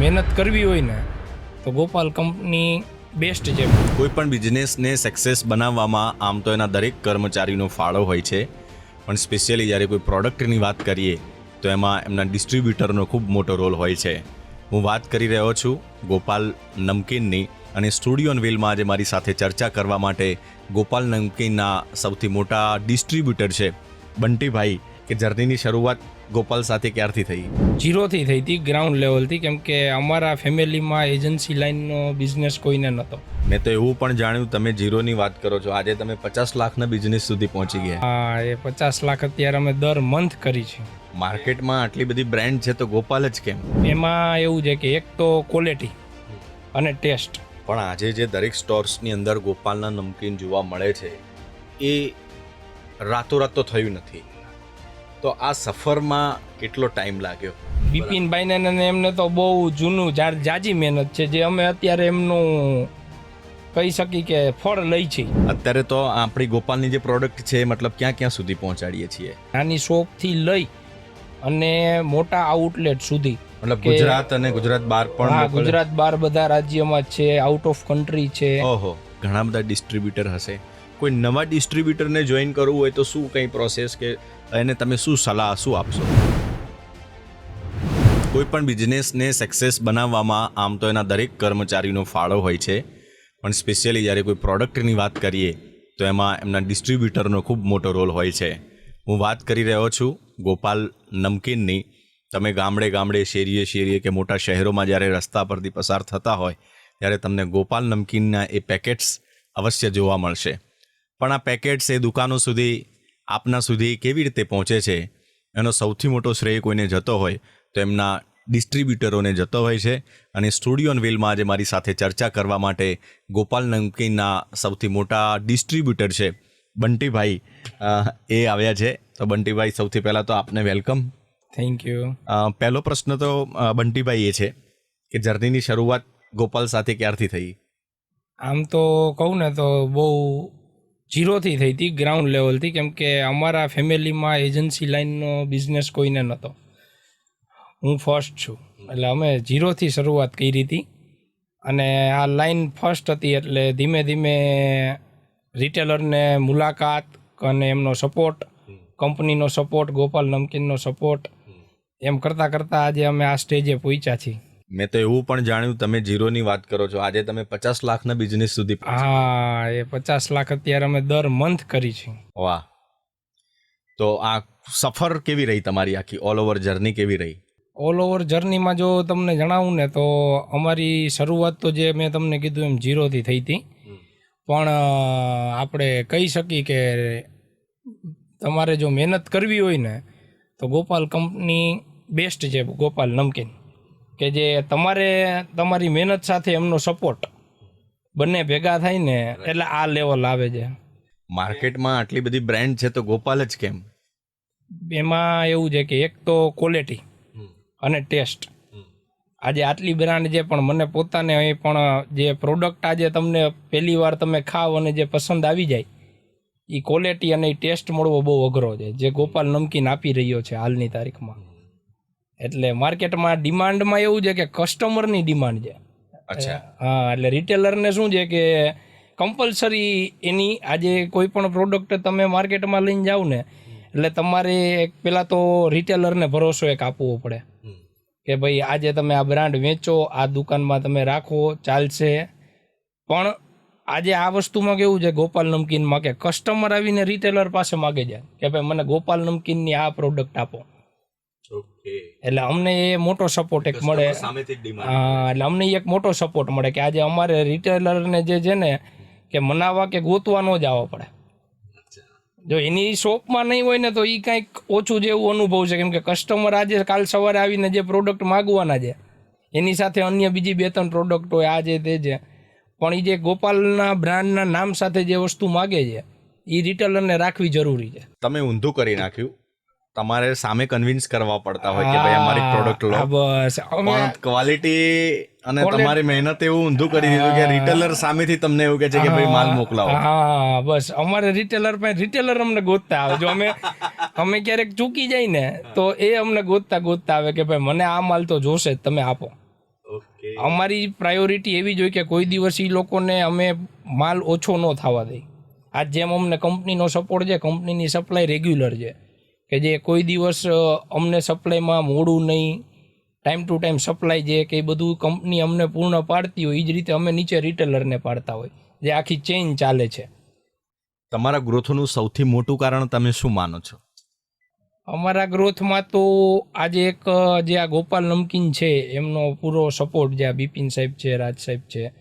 મહેનત કરવી હોય ને તો ગોપાલ કંપની બેસ્ટ છે. કોઈ પણ બિઝનેસને સક્સેસ બનાવવામાં આમ તો એના દરેક કર્મચારીનો ફાળો હોય છે, પણ સ્પેશિયલી જ્યારે કોઈ પ્રોડક્ટની વાત કરીએ તો એમાં એમના ડિસ્ટ્રીબ્યુટરનો ખૂબ મોટો રોલ હોય છે. હું વાત કરી રહ્યો છું ગોપાલ નમકીનની, અને સ્ટુડિયો ઓન વ્હીલમાં આજે મારી સાથે ચર્ચા કરવા માટે ગોપાલ નમકીનના સૌથી મોટા ડિસ્ટ્રીબ્યુટર છે બંટીભાઈ, કે જર્નીની શરૂઆત ગોપાલ સાથે ક્યારથી થઈ? 0 થી થઈ હતી, ગ્રાઉન્ડ લેવલથી, કેમ કે અમારા ફેમિલીમાં એજન્સી લાઇનનો બિઝનેસ કોઈને નહોતો. મેં તો એવું પણ જાણ્યું તમે 0ની વાત કરો છો, આજે તમે 50 લાખના બિઝનેસ સુધી પહોંચી ગયા. હા, એ 50 લાખ અત્યારે અમે દર મંથ કરી છે. માર્કેટમાં આટલી બધી બ્રાન્ડ છે તો ગોપાલ જ કેમ? એમાં એવું છે કે એક તો ક્વોલિટી અને ટેસ્ટ. પણ આજે જે દરેક સ્ટોર્સની અંદર ગોપાલના નમકીન જોવા મળે છે એ રાતોરાત તો થયું નથી, તો આ સફરમાં કેટલો ટાઈમ લાગ્યો? બિપિનભાઈને અને એમને તો બહુ જૂનું જાજી મહેનત છે, જે અમે અત્યારે એમનું કહી શકી કે ફળ લઈ છીએ. અત્યારે તો આપણી ગોપાલની જે પ્રોડક્ટ છે મતલબ ક્યાં ક્યાં સુધી પહોંચાડીએ છીએ? નાની શોપથી લઈ અને મોટા આઉટલેટ સુધી, મતલબ ગુજરાત અને ગુજરાત બહાર પણ? હા, ગુજરાત બહાર બધા રાજ્યમાં છે, આઉટ ઓફ કન્ટ્રી છે. ઓહો, ઘણા બધા ડિસ્ટ્રીબ્યુટર હશે. કોઈ નવા ડિસ્ટ્રીબ્યુટરને જોઈન કરવું હોય તો શું કંઈ પ્રોસેસ, કે એને તમે શું સલાહ શું આપશો? કોઈ પણ બિઝનેસને સક્સેસ બનાવવામાં આમ તો એના દરેક કર્મચારીનો ફાળો હોય છે, પણ સ્પેશિયલી જ્યારે કોઈ પ્રોડક્ટની વાત કરીએ તો એમાં એમના ડિસ્ટ્રીબ્યુટરનો ખૂબ મોટો રોલ હોય છે. હું વાત કરી રહ્યો છું ગોપાલ નમકીનની. તમે ગામડે ગામડે, શેરીએ શેરીએ કે મોટા શહેરોમાં જ્યારે રસ્તા પરથી પસાર થતા હોય ત્યારે તમને ગોપાલ નમકીનના એ પેકેટ્સ અવશ્ય જોવા મળશે. પણ આ પેકેટ્સ એ દુકાનો સુધી, આપના સુધી કેવી રીતે પહોંચે છે એનો સૌથી મોટો શ્રેય કોઈને જતો હોય તો એમના ડિસ્ટ્રીબ્યુટરોને જતો હોય છે. અને સ્ટુડિયો ઓન વ્હીલમાં આજે મારી સાથે ચર્ચા કરવા માટે ગોપાલ નમકીનના સૌથી મોટા ડિસ્ટ્રીબ્યુટર છે બંટીભાઈ એ આવ્યા છે. તો બંટીભાઈ, સૌથી પહેલાં તો આપને વેલકમ. Thank you. પહેલો પ્રશ્ન તો બંટીભાઈ એ છે કે જર્નીની શરૂઆત ગોપાલ સાથે ક્યારથી થઈ? આમ તો કહું ને તો બહુ 0 થી થઈ હતી, ગ્રાઉન્ડ લેવલથી, કેમ કે અમારા ફેમિલીમાં એજન્સી લાઇનનો બિઝનેસ કોઈને નહોતો. હું ફર્સ્ટ છું, એટલે અમે 0 થી શરૂઆત કરી હતી. અને આ લાઈન ફર્સ્ટ હતી એટલે ધીમે ધીમે રિટેલરને મુલાકાત અને એમનો સપોર્ટ, કંપનીનો સપોર્ટ, ગોપાલ નમકીનનો સપોર્ટ, એમ કરતાં કરતાં આજે અમે આ સ્ટેજે પહોંચ્યા છીએ. મેં તો એવું પણ જાણ્યું તમે 0ની વાત કરો છો, આજે તમે 50 લાખના બિઝનેસ સુધી? હા, એ 50 લાખ અત્યારે અમે દર મંથ કરી છે. વાહ! તો આ સફર કેવી રહી તમારી, આખી ઓલ ઓવર જર્ની કેવી રહી? ઓલ ઓવર જર્નીમાં જો તમને જણાવું ને તો અમારી શરૂઆત તો જે મેં તમને કીધું એમ 0 થી થઈ હતી. પણ આપણે કહી શકીએ કે તમારે જો મહેનત કરવી હોય ને તો ગોપાલ કંપની બેસ્ટ છે, ગોપાલ નમકીન, કે જે તમારે તમારી મહેનત સાથે એમનો સપોર્ટ બંને ભેગા થાય ને એટલે આ લેવલ આવે છે. માર્કેટમાં આટલી બધી બ્રાન્ડ છે તો ગોપાલ જ કેમ? એમાં એવું છે કે એક તો ક્વોલિટી અને ટેસ્ટ. આજે આટલી બ્રાન્ડ છે પણ મને પોતાને અહીં પણ જે પ્રોડક્ટ આજે તમને પહેલી વાર તમે ખાવ અને જે પસંદ આવી જાય એ ક્વોલિટી અને એ ટેસ્ટ મળવો બહુ અઘરો છે, જે ગોપાલ નમકીન આપી રહ્યો છે હાલની તારીખમાં. એટલે માર્કેટમાં ડિમાન્ડમાં એવું છે કે કસ્ટમરની ડિમાન્ડ છે. અચ્છા. હા, એટલે રિટેલરને શું છે કે કમ્પલસરી એની આજે કોઈ પણ પ્રોડક્ટ તમે માર્કેટમાં લઈને જાઓ ને એટલે તમારે પહેલાં તો રિટેલરને ભરોસો એક આપવો પડે કે ભાઈ આજે તમે આ બ્રાન્ડ વેચો, આ દુકાનમાં તમે રાખો, ચાલશે. પણ આજે આ વસ્તુમાં કેવું છે ગોપાલ નમકીનમાં કે કસ્ટમર આવીને રિટેલર પાસે માગે છે કે ભાઈ મને ગોપાલ નમકીનની આ પ્રોડક્ટ આપો. એટલે અમને એ મોટો સપોર્ટ એક મળે. હા, એટલે અમને એક મોટો સપોર્ટ મળે કે આજે અમારે રિટેલરને જે છે ને કે મનાવવા કે ગોતવા ન જવા પડે. જો એની શોપમાં નહીં હોય ને તો એ કાંઈક ઓછું જેવું અનુભવ છે, કેમ કે કસ્ટમર આજે કાલ સવારે આવીને જે પ્રોડક્ટ માગવાના છે એની સાથે અન્ય બીજી 2-3 પ્રોડક્ટ હોય, આ જે તે છે, પણ એ જે ગોપાલના બ્રાન્ડના નામ સાથે જે વસ્તુ માગે છે એ રિટેલરને રાખવી જરૂરી છે. તમે ઊંધું કરી નાખ્યું, તમારે સામે કન્વિન્સ કરવા પડતા હોય કે ભાઈ અમારી પ્રોડક્ટ લો. બસ પણ ક્વોલિટી અને તમારી મહેનત એવું ઊંધું કરી દીધું કે રિટેલર સામેથી તમને એવું કહે છે કે ભાઈ માલ મોકલાવો. હા, બસ અમારે રિટેલર અમને ગોતતા આવે. જો અમે ક્યારેક ચૂકી જાય ને તો એ અમને ગોતતા આવે કે ભાઈ મને આ માલ તો જોશે જ, તમે આપો. અમારી પ્રાયોરિટી એવી જ હોય કે કોઈ દિવસ એ લોકોને અમે માલ ઓછો ન થવા દઈએ. આજ જેમ અમને કંપનીનો સપોર્ટ છે, કંપનીની સપ્લાય રેગ્યુલર છે, કે જે કોઈ દિવસ અમને સપ્લાયમાં મોડું નહીં, ટાઈમ ટુ ટાઈમ સપ્લાય છે કે એ બધું કંપની અમને પૂર્ણ પાડતી હોય, એ જ રીતે અમે નીચે રિટેલરને પાડતા હોય, જે આખી ચેઇન ચાલે છે. તમારા ગ્રોથનું સૌથી મોટું કારણ તમે શું માનો છો? અમારા ગ્રોથમાં તો આજે એક જે આ ગોપાલ નમકીન છે એમનો પૂરો સપોર્ટ, જે આ બિપિન સાહેબ છે, રાજ સાહેબ છે,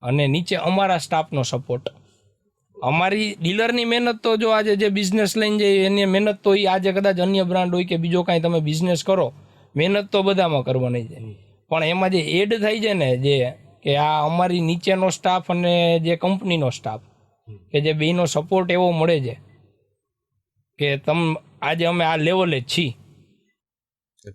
અને નીચે અમારા સ્ટાફનો સપોર્ટ. અમારી ડીલરની મહેનત તો જો આજે જે બિઝનેસ લઈને જાય એની મહેનત તો એ આજે કદાચ અન્ય બ્રાન્ડ હોય કે બીજો કાંઈ તમે બિઝનેસ કરો, મહેનત તો બધામાં કરવાની છે, પણ એમાં જે એડ થઈ જાય ને, જે કે આ અમારી નીચેનો સ્ટાફ અને જે કંપનીનો સ્ટાફ, કે જે બેનો સપોર્ટ એવો મળે છે કે આજે અમે આ લેવલે જ છીએ.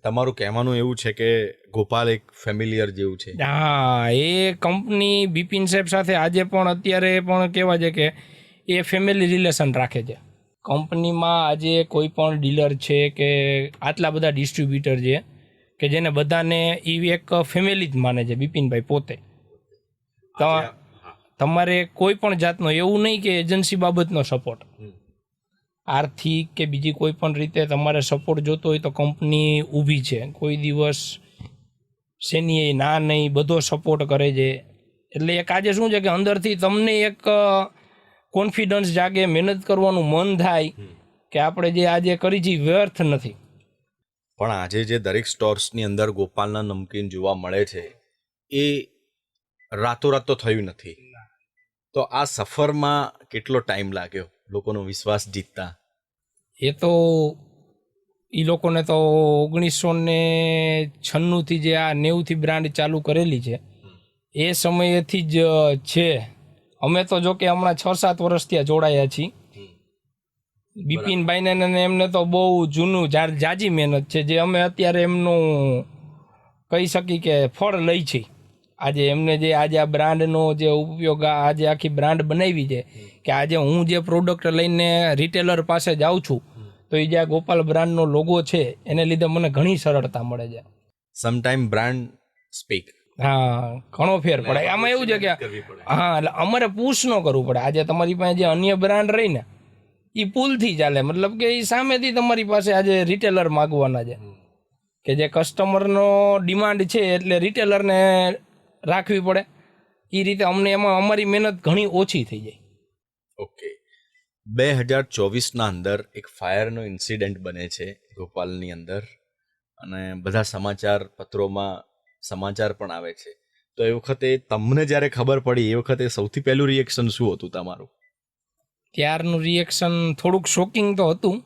તમારું કહેવાનું એવું છે કે ગોપાલ એક ફેમિલિયર જેવું છે. હા, એ કંપની બિપિન સાહેબ સાથે આજે પણ અત્યારે પણ કહેવા છે કે એ ફેમિલી રિલેશન રાખે છે. કંપનીમાં આજે કોઈ પણ ડીલર છે કે આટલા બધા ડિસ્ટ્રીબ્યુટર છે કે જેને બધાને એ એક ફેમિલી જ માને છે બિપિનભાઈ પોતે. તમારે કોઈ પણ જાતનો એવું નહીં કે એજન્સી બાબતનો સપોર્ટ, આર્થિક કે બીજી કોઈ પણ રીતે તમારે સપોર્ટ જોતો હોય તો કંપની ઊભી છે. કોઈ દિવસ શેની ના નહીં, બધો સપોર્ટ કરે છે. એટલે એક આજે શું છે કે અંદરથી તમને એક કોન્ફિડન્સ જાગે, મહેનત કરવાનું મન થાય કે આપણે જે આજે કરી છે વ્યર્થ નથી. પણ આજે જે દરેક સ્ટોર્સની અંદર ગોપાલના નમકીન જોવા મળે છે એ રાતોરાત તો થયું નથી. તો આ સફરમાં કેટલો ટાઈમ લાગ્યો લોકોનો વિશ્વાસ જીતતા? એ તો એ લોકોને તો 1996થી જે આ 90થી બ્રાન્ડ ચાલુ કરેલી છે એ સમયેથી જ છે. અમે તો જો કે હમણાં 6-7 વર્ષ ત્યાં જોડાયા છીએ. બિપિનભાઈને એમને તો બહુ જૂનું જાજી મહેનત છે, જે અમે અત્યારે એમનું કહી શકી કે ફળ લઈ છીએ. આજે એમને જે આજે આ બ્રાન્ડનો જે ઉપયોગ આજે આખી બ્રાન્ડ બનાવી છે, કે આજે હું જે પ્રોડક્ટ લઈને રિટેલર પાસે જાઉં છું તો એ જે આ ગોપાલ બ્રાન્ડનો લોગો છે એને લીધે મને ઘણી સરળતા મળે છે. Sometime brand speak. હા, ઘણો ફેર પડે. આમાં એવું છે કે હા, એટલે અમારે પુશ ન કરવું પડે. આજે તમારી પાસે જે અન્ય બ્રાન્ડ રહી ને એ પુલથી ચાલે, મતલબ કે એ સામેથી તમારી પાસે આજે રિટેલર માગવાના છે, કે જે કસ્ટમરનો ડિમાન્ડ છે એટલે રિટેલરને રાખવી પડે. એ રીતે અમને એમાં અમારી મહેનત ઘણી ઓછી થઈ જાય. ઓકે. 2024ના અંદર એક ફાયરનો ઇન્સિડન્ટ બને છે ગોપાલની અંદર, અને બધા સમાચાર પત્રોમાં સમાચાર પણ આવે છે. તો એ વખતે તમને જ્યારે ખબર પડી એ વખતે સૌથી પહેલું રિએક્શન શું હતું તમારું? ત્યારનું રિએક્શન થોડુંક શોકિંગ તો હતું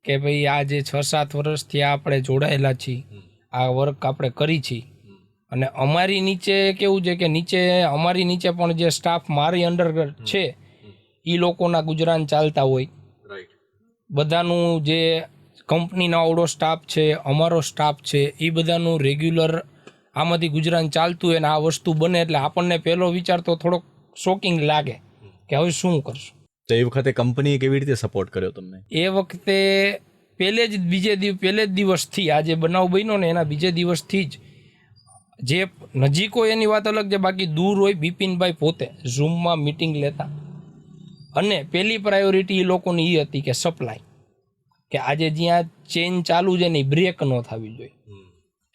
કે ભાઈ આ જે 6-7 વર્ષથી આપણે જોડાયેલા છીએ, આ વર્ક આપણે કરી છીએ, અને અમારી નીચે કેવું છે કે નીચે અમારી નીચે પણ જે સ્ટાફ મારી અંડર છે એ લોકોના ગુજરાન ચાલતા હોય. બધાનું જે કંપનીનો આવડો સ્ટાફ છે, અમારો સ્ટાફ છે, એ બધાનું રેગ્યુલર આમાંથી ગુજરાન ચાલતું હોય ને આ વસ્તુ બને એટલે આપણને પહેલો વિચાર તો થોડોક શોકિંગ લાગે કે હવે શું કરશું. તો એ વખતે કંપનીએ કેવી રીતે સપોર્ટ કર્યો તમને? એ વખતે પહેલે જ દિવસથી આ જે બનાવ બન્યો ને એના બીજે દિવસથી જ જે નજીક હોય એની વાત અલગ છે, બાકી દૂર હોય બિપિનભાઈ પોતે ઝૂમમાં મિટિંગ લેતા, અને પહેલી પ્રાયોરિટી એ લોકોની એ હતી કે સપ્લાય, કે આજે જ્યાં ચેઇન ચાલુ છે ને એ બ્રેક ન થવી જોઈએ.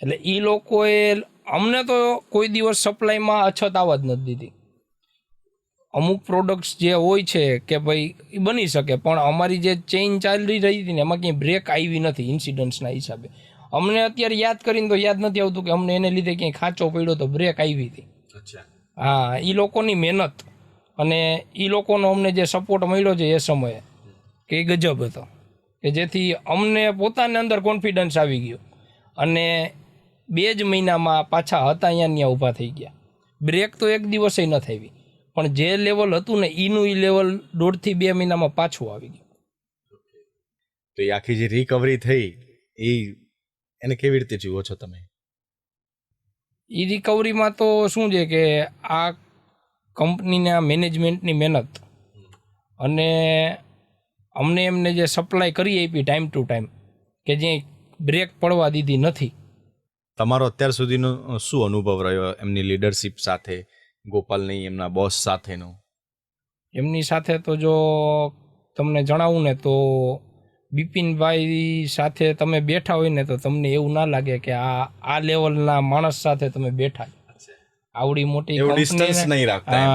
એટલે એ લોકોએ અમને તો કોઈ દિવસ સપ્લાયમાં અછત આવવા જ નથી દીધી. અમુક પ્રોડક્ટ્સ જે હોય છે કે ભાઈ એ બની શકે, પણ અમારી જે ચેઇન ચાલી રહી હતી ને એમાં ક્યાંય બ્રેક આવી નથી ઇન્સિડન્ટ્સના હિસાબે. અમને અત્યારે યાદ કરીને તો યાદ નથી આવતું કે અમને એને લીધે ક્યાંય ખાંચો પડ્યો તો બ્રેક આવી હતી. હા, એ લોકોની મહેનત અને એ લોકોનો અમને જે સપોર્ટ મળ્યો છે એ સમયે કે એ ગજબ હતો, કે જેથી અમને પોતાને અંદર કોન્ફિડન્સ આવી ગયો, અને 2 જ મહિનામાં પાછા હતા અહીંયા ઊભા થઈ ગયા. બ્રેક તો એક દિવસે ન થઈ, પણ જે લેવલ હતું ને એનું એ લેવલ 1.5 થી 2 મહિનામાં પાછું આવી ગયું. તો એ આખી જે રિકવરી થઈ એને કેવી રીતે જુઓ છો તમે? એ રિકવરીમાં તો શું છે કે આ કંપનીના મેનેજમેન્ટની મહેનત અને અમને એમને જે સપ્લાય કરી આપી ટાઈમ ટુ ટાઈમ, કે જે બ્રેક પડવા દીધી નથી. તમારો અત્યાર સુધીનો શું અનુભવ રહ્યો એમની લીડરશિપ સાથે, ગોપાલની એમના બોસ સાથેનો? એમની સાથે તો જો તમને જણાવું ને તો બિપિનભાઈ સાથે તમે બેઠા હોય ને તો તમને એવું ના લાગે કે આ લેવલના માણસ સાથે તમે બેઠા છો. આવડી મોટી એવું ડિસ્ટન્સ નહીં રાખતા એમ.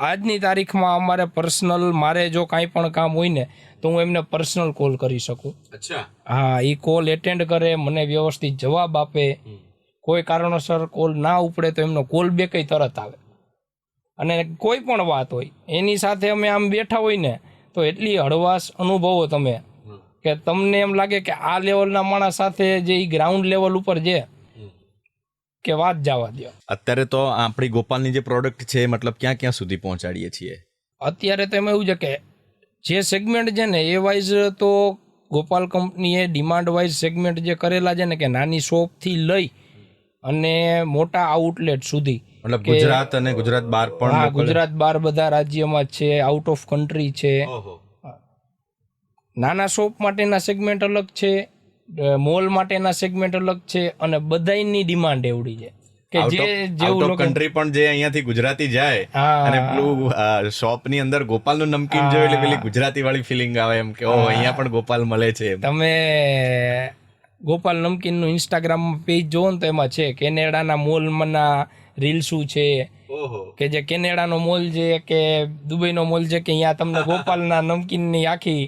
આજની તારીખમાં અમારે પર્સનલ, મારે જો કાંઈ પણ કામ હોય ને તો હું એમને પર્સનલ કોલ કરી શકું. અચ્છા. હા, એ કોલ એટેન્ડ કરે, મને વ્યવસ્થિત જવાબ આપે. કોઈ કારણોસર કોલ ના ઉપડે તો એમનો કોલ બેક તરત આવે. અને કોઈ પણ વાત હોય એની સાથે અમે આમ બેઠા હોય ને તો એટલી હળવાશ અનુભવો તમે કે તમને એમ લાગે કે આ લેવલના માણસ સાથે જે ગ્રાઉન્ડ લેવલ ઉપર છે કે વાત જવા દો. અત્યારે તો આપણી ગોપાલની જે પ્રોડક્ટ છે મતલબ ક્યાં ક્યાં સુધી પહોંચાડીએ છીએ? અત્યારે તો એમાં એવું છે કે જે સેગમેન્ટ છે ને એ વાઇઝ તો ગોપાલ કંપનીએ ડિમાન્ડ વાઇઝ સેગમેન્ટ જે કરેલા છે ને કે નાની શોપથી લઈ અને મોટા આઉટલેટ સુધી, મતલબ ગુજરાત અને ગુજરાત બહાર પણ? હા, ગુજરાત બહાર બધા રાજ્યમાં છે, આઉટ ઓફ કન્ટ્રી છે. નાના શોપ માટેના સેગમેન્ટ અલગ છે, મોલ માટેના સેગમેન્ટ અલગ છે, અને બધાની ડિમાન્ડ એવડી છે કે જે જેવું લોકો કન્ટ્રી પણ જે અહીંયાથી ગુજરાતી જાય હા. અને પેલું શોપની અંદર ગોપાલનું નમકીન જોયું એટલે પેલી ગુજરાતી વાળી ફિલિંગ આવે એમ કે ઓ અહીંયા પણ ગોપાલ મળે છે એમ. તમે ગોપાલ નમકીનનું ઇન્સ્ટાગ્રામ પેજ જોવો ને તો એમાં છે કેનેડાના મોલમાંના રીલ્સુ છે કે જે કેનેડાનો મોલ છે કે દુબઈનો મોલ છે કે અહીંયા તમને ગોપાલના નમકીનની આખી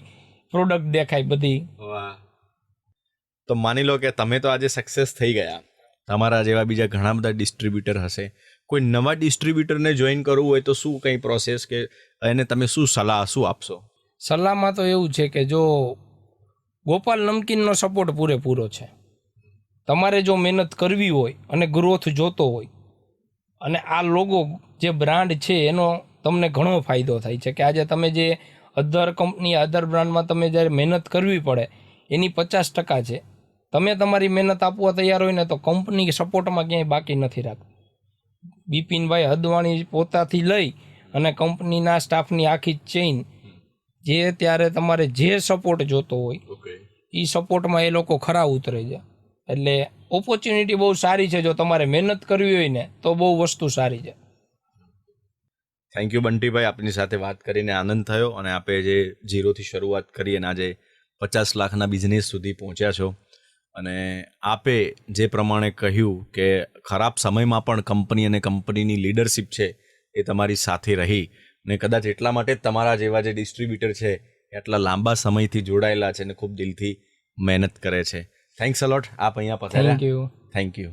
પ્રોડક્ટ દેખાય બધી. તો માની લો કે તમે તો આજે સક્સેસ થઈ ગયા, તમારા જેવા બીજા ઘણા બધા ડિસ્ટ્રીબ્યુટર હશે. કોઈ નવા ડિસ્ટ્રીબ્યુટરને જોઈન કરવું હોય તો શું કંઈ પ્રોસેસ કે એને તમે શું સલાહ શું આપશો? સલાહમાં તો એવું છે કે જો ગોપાલ નમકીનનો સપોર્ટ પૂરેપૂરો છે. તમારે જો મહેનત કરવી હોય અને ગ્રોથ જોતો હોય અને આ લોગો જે બ્રાન્ડ છે એનો તમને ઘણો ફાયદો થાય છે કે આજે તમે જે અધર કંપની અધર બ્રાન્ડમાં તમે જ્યારે મહેનત કરવી પડે એની 50% છે. તમે તમારી મહેનત આપવા તૈયાર હોય ને તો કંપની સપોર્ટમાં ક્યાંય બાકી નથી રાખતી. બિપિનભાઈ હદવાણી પોતાથી લઈ અને કંપનીના સ્ટાફની આખી ચેઇન જે ત્યારે તમારે જે સપોર્ટ જોતો હોય એ સપોર્ટમાં એ લોકો ખરા ઉતરે છે. એટલે ઓપોર્ચ્યુનિટી બહુ સારી છે. જો તમારે મહેનત કરવી હોય ને તો બહુ વસ્તુ સારી છે. થેન્ક યુ બંટીભાઈ, આપની સાથે વાત કરીને આનંદ થયો અને આપે જે ઝીરોથી શરૂઆત કરી અને આજે 50 લાખના બિઝનેસ સુધી પહોંચ્યા છો. અને આપે જે પ્રમાણે કહ્યું કે ખરાબ સમયમાં પણ કંપની અને કંપનીની લીડરશિપ છે એ તમારી સાથે રહી ને કદાચ એટલા માટે જ તમારા જેવા જે ડિસ્ટ્રીબ્યુટર છે એટલા લાંબા સમયથી જોડાયેલા છે અને ખૂબ દિલથી મહેનત કરે છે. થેન્ક્સ અલોટ આપ અહીંયા પધાર્યા. Thank you. Thank you.